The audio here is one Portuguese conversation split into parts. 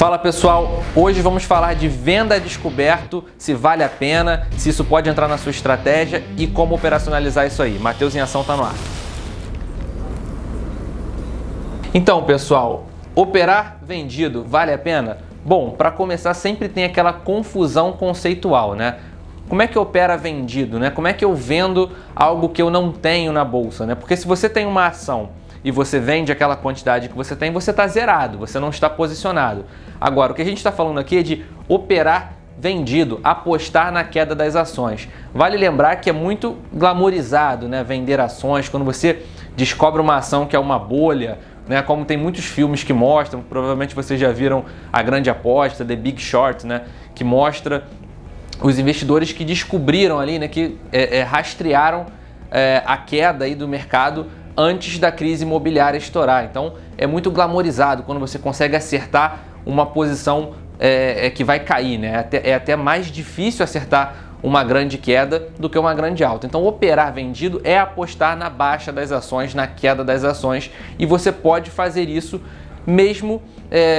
Fala pessoal, hoje vamos falar de venda a descoberto, se vale a pena, se isso pode entrar na sua estratégia e como operacionalizar isso aí. Matheus em Ação está no ar. Então pessoal, operar vendido vale a pena? Bom, para começar sempre tem aquela confusão conceitual, né? Como é que opera vendido, né? Como é que eu vendo algo que eu não tenho na bolsa, né? Porque se você tem uma ação e você vende aquela quantidade que você tem, você está zerado, você não está posicionado. Agora, o que a gente está falando aqui é de operar vendido, apostar na queda das ações. Vale lembrar que é muito glamorizado, né, vender ações, quando você descobre uma ação que é uma bolha, né, como tem muitos filmes que mostram, provavelmente vocês já viram A Grande Aposta, The Big Short, né, que mostra os investidores que descobriram ali, né, que rastrearam a queda aí do mercado antes da crise imobiliária estourar. Então é muito glamorizado quando você consegue acertar uma posição que vai cair, né? É até mais difícil acertar uma grande queda do que uma grande alta. Então operar vendido é apostar na baixa das ações, na queda das ações, e você pode fazer isso mesmo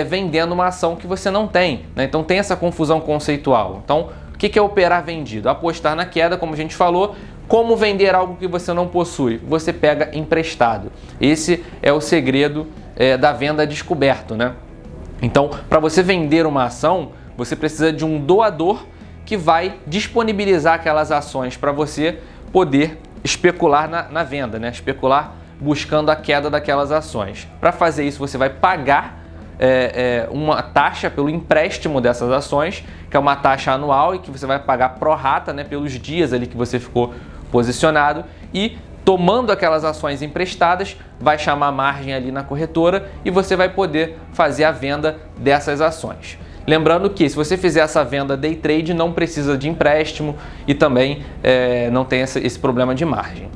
vendendo uma ação que você não tem, né? Então tem essa confusão conceitual. Então o que é operar vendido? Apostar na queda, como a gente falou. Como vender algo que você não possui? Você pega emprestado. Esse é o segredo da venda a descoberto, né? Então, para você vender uma ação, você precisa de um doador que vai disponibilizar aquelas ações para você poder especular na venda, né? Especular buscando a queda daquelas ações. Para fazer isso, você vai pagar uma taxa pelo empréstimo dessas ações, que é uma taxa anual e que você vai pagar pro rata, né, pelos dias ali que você ficou posicionado, e tomando aquelas ações emprestadas, vai chamar margem ali na corretora e você vai poder fazer a venda dessas ações. Lembrando que se você fizer essa venda day trade, não precisa de empréstimo e também não tem esse problema de margem.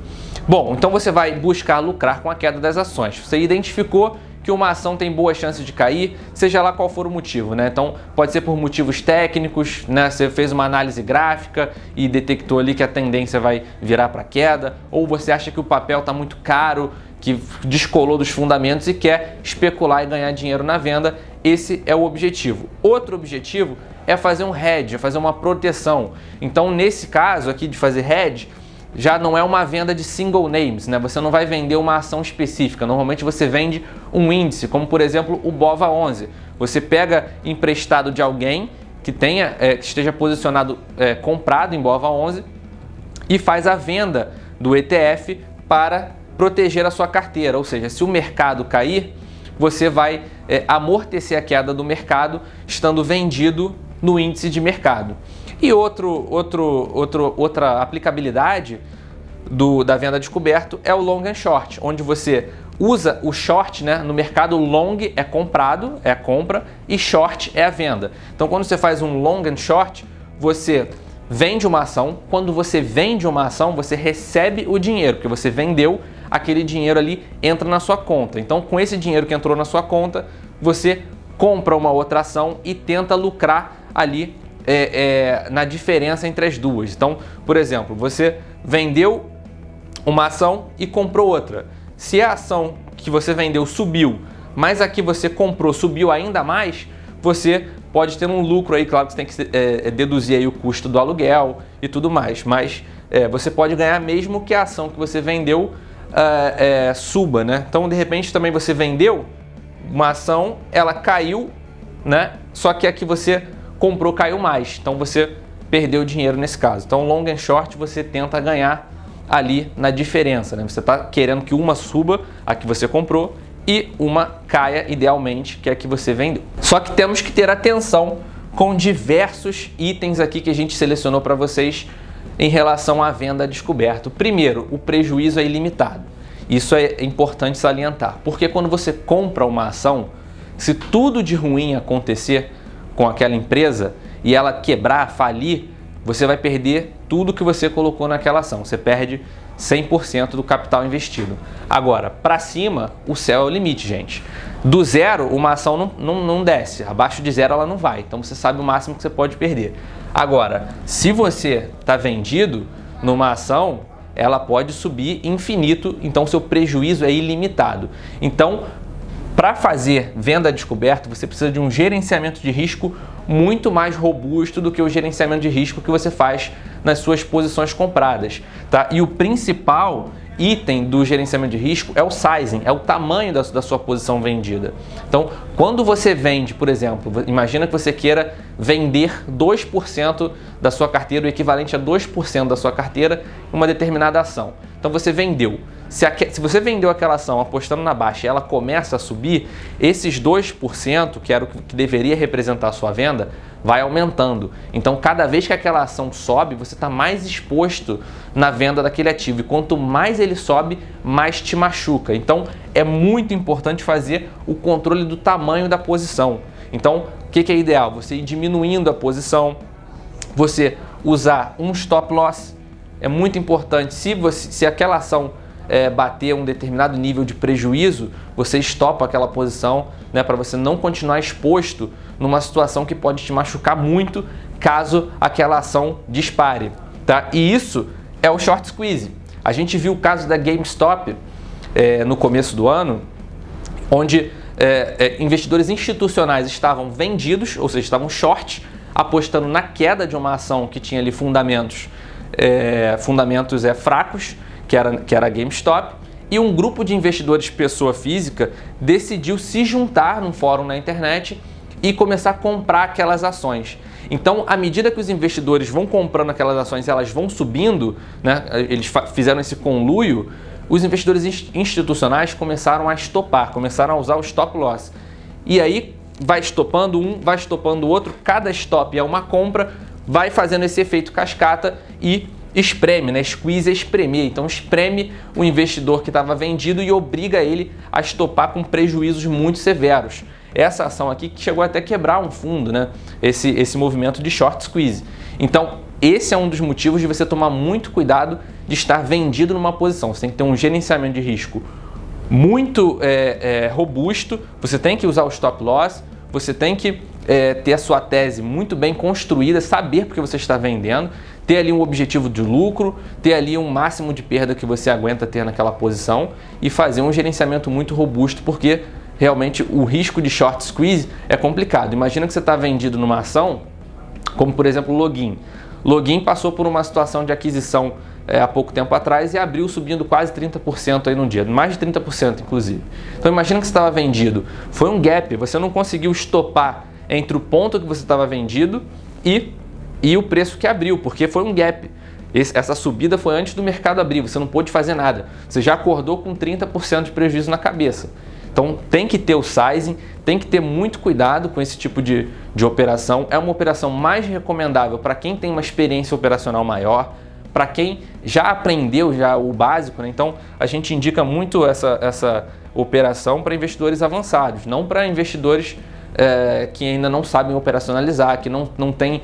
Bom, então você vai buscar lucrar com a queda das ações. Você identificou que uma ação tem boas chances de cair, seja lá qual for o motivo, né? Então pode ser por motivos técnicos, né? Você fez uma análise gráfica e detectou ali que a tendência vai virar para queda, ou você acha que o papel está muito caro, que descolou dos fundamentos e quer especular e ganhar dinheiro na venda. Esse é o objetivo. Outro objetivo é fazer um hedge, é fazer uma proteção. Então nesse caso aqui de fazer hedge, já não é uma venda de single names, né? Você não vai vender uma ação específica. Normalmente você vende um índice, como por exemplo o BOVA11. Você pega emprestado de alguém que esteja posicionado comprado em BOVA11 e faz a venda do ETF para proteger a sua carteira. Ou seja, se o mercado cair, você vai amortecer a queda do mercado estando vendido no índice de mercado. E outra aplicabilidade da venda descoberto é o long and short, onde você usa o short, né? No mercado long é comprado, é a compra, e short é a venda. Então quando você faz um long and short, você vende uma ação. Quando você vende uma ação, você recebe o dinheiro, porque você vendeu, aquele dinheiro ali entra na sua conta. Então com esse dinheiro que entrou na sua conta, você compra uma outra ação e tenta lucrar ali na diferença entre as duas. Então, por exemplo, você vendeu uma ação e comprou outra. Se a ação que você vendeu subiu, mas a que você comprou subiu ainda mais, você pode ter um lucro aí. Claro que você tem que deduzir aí o custo do aluguel e tudo mais, mas você pode ganhar mesmo que a ação que você vendeu suba, né? Então, de repente, também você vendeu uma ação, ela caiu, né? Só que a que você comprou caiu mais, então você perdeu dinheiro nesse caso. Então long and short você tenta ganhar ali na diferença, né? Você está querendo que uma suba, a que você comprou, e uma caia idealmente, que é a que você vendeu. Só que temos que ter atenção com diversos itens aqui que a gente selecionou para vocês em relação à venda a descoberto. Primeiro, o prejuízo é ilimitado. Isso é importante salientar, porque quando você compra uma ação, se tudo de ruim acontecer com aquela empresa e ela quebrar, falir, você vai perder tudo que você colocou naquela ação. Você perde 100% do capital investido. Agora, para cima, o céu é o limite, gente. Do zero, uma ação não desce. Abaixo de zero, ela não vai. Então, você sabe o máximo que você pode perder. Agora, se você está vendido numa ação, ela pode subir infinito. Então, seu prejuízo é ilimitado. Então, Para fazer venda a descoberto, você precisa de um gerenciamento de risco muito mais robusto do que o gerenciamento de risco que você faz nas suas posições compradas, tá? E o principal item do gerenciamento de risco é o sizing, é o tamanho da sua posição vendida. Então, quando você vende, por exemplo, imagina que você queira vender 2% da sua carteira, o equivalente a 2% da sua carteira em uma determinada ação. Então, você vendeu. Se você vendeu aquela ação apostando na baixa e ela começa a subir, esses 2%, que era o que deveria representar a sua venda, vai aumentando. Então, cada vez que aquela ação sobe, você está mais exposto na venda daquele ativo. E quanto mais ele sobe, mais te machuca. Então, é muito importante fazer o controle do tamanho da posição. Então, o que é ideal? Você ir diminuindo a posição, você usar um stop loss. É muito importante. Se aquela ação bater um determinado nível de prejuízo, você estopa aquela posição, né, para você não continuar exposto numa situação que pode te machucar muito caso aquela ação dispare, tá? E isso é o short squeeze. A gente viu o caso da GameStop no começo do ano, onde investidores institucionais estavam vendidos, ou seja, estavam short, apostando na queda de uma ação que tinha ali fundamentos fracos, que era a GameStop, e um grupo de investidores pessoa física decidiu se juntar num fórum na internet e começar a comprar aquelas ações. Então, à medida que os investidores vão comprando aquelas ações e elas vão subindo, né, eles fizeram esse conluio, os investidores institucionais começaram a estopar, começaram a usar o stop loss. E aí vai estopando um, vai estopando o outro, cada stop é uma compra, vai fazendo esse efeito cascata e espreme, né? Squeeze é espremer. Então espreme o investidor que estava vendido e obriga ele a estopar com prejuízos muito severos. Essa ação aqui que chegou até a quebrar um fundo, né? Esse movimento de short squeeze. Então esse é um dos motivos de você tomar muito cuidado de estar vendido numa posição. Você tem que ter um gerenciamento de risco muito robusto, você tem que usar o stop loss, você tem que ter a sua tese muito bem construída, saber porque você está vendendo, ter ali um objetivo de lucro, ter ali um máximo de perda que você aguenta ter naquela posição e fazer um gerenciamento muito robusto, porque realmente o risco de short squeeze é complicado. Imagina que você está vendido numa ação, como por exemplo o Login. Login passou por uma situação de aquisição há pouco tempo atrás e abriu subindo quase 30% aí num dia, mais de 30% inclusive. Então imagina que você estava vendido, foi um gap, você não conseguiu estopar entre o ponto que você estava vendido e o preço que abriu, porque foi um gap. Essa subida foi antes do mercado abrir, você não pôde fazer nada. Você já acordou com 30% de prejuízo na cabeça. Então tem que ter o sizing, tem que ter muito cuidado com esse tipo de operação. É uma operação mais recomendável para quem tem uma experiência operacional maior, para quem já aprendeu o básico, né? Então a gente indica muito essa operação para investidores avançados, não para investidores que ainda não sabem operacionalizar, que não têm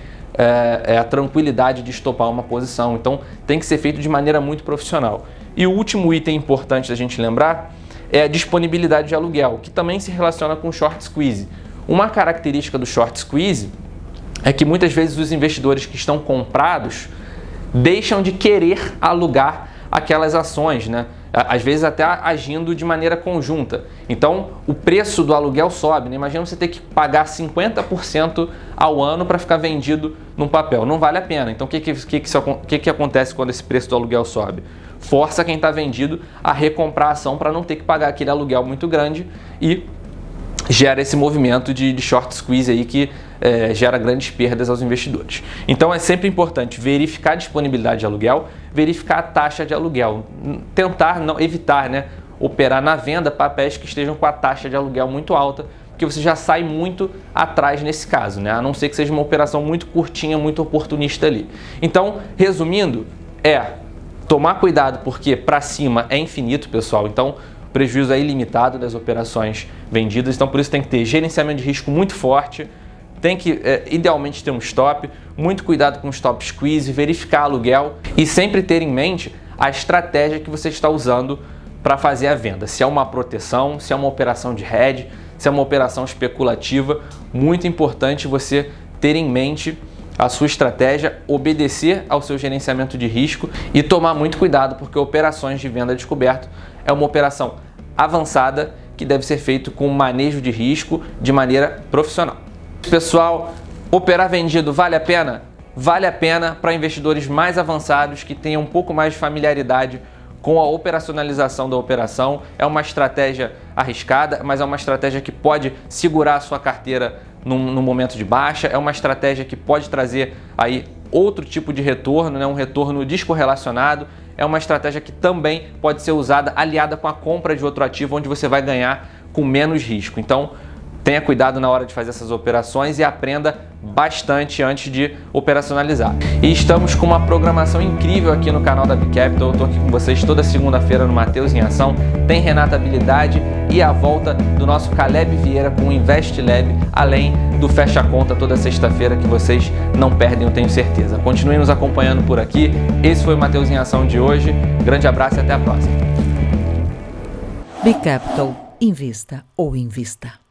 a tranquilidade de estopar uma posição. Então tem que ser feito de maneira muito profissional. E o último item importante da gente lembrar é a disponibilidade de aluguel, que também se relaciona com o short squeeze. Uma característica do short squeeze é que muitas vezes os investidores que estão comprados deixam de querer alugar aquelas ações, né? Às vezes até agindo de maneira conjunta. Então o preço do aluguel sobe, né? Imagina você ter que pagar 50% ao ano para ficar vendido num papel. Não vale a pena. Então o que acontece quando esse preço do aluguel sobe? Força quem está vendido a recomprar a ação para não ter que pagar aquele aluguel muito grande e gera esse movimento de short squeeze aí que gera grandes perdas aos investidores. Então é sempre importante verificar a disponibilidade de aluguel, verificar a taxa de aluguel, tentar evitar, né, operar na venda papéis que estejam com a taxa de aluguel muito alta, porque você já sai muito atrás nesse caso, né? A não ser que seja uma operação muito curtinha, muito oportunista ali. Então, resumindo, tomar cuidado porque para cima é infinito, pessoal. Então o prejuízo é ilimitado das operações vendidas, então por isso tem que ter gerenciamento de risco muito forte, tem que idealmente ter um stop, muito cuidado com o stop squeeze, verificar aluguel e sempre ter em mente a estratégia que você está usando para fazer a venda. Se é uma proteção, se é uma operação de hedge, se é uma operação especulativa, muito importante você ter em mente a sua estratégia, obedecer ao seu gerenciamento de risco e tomar muito cuidado, porque operações de venda descoberto é uma operação avançada que que deve ser feito com manejo de risco de maneira profissional. Pessoal, operar vendido vale a pena? Vale a pena para investidores mais avançados que tenham um pouco mais de familiaridade com a operacionalização da operação. É uma estratégia arriscada, mas é uma estratégia que pode segurar a sua carteira no momento de baixa, é uma estratégia que pode trazer aí outro tipo de retorno, né? Um retorno descorrelacionado, é uma estratégia que também pode ser usada aliada com a compra de outro ativo, onde você vai ganhar com menos risco. Então, tenha cuidado na hora de fazer essas operações e aprenda bastante antes de operacionalizar. E estamos com uma programação incrível aqui no canal da Bcapital. Eu estou aqui com vocês toda segunda-feira no Mateus em Ação. Tem Renata Habilidade e a volta do nosso Caleb Vieira com o Invest Lab, além do Fecha Conta toda sexta-feira que vocês não perdem, eu tenho certeza. Continuem nos acompanhando por aqui. Esse foi o Mateus em Ação de hoje. Grande abraço e até a próxima. Bcapital. Invista ou invista.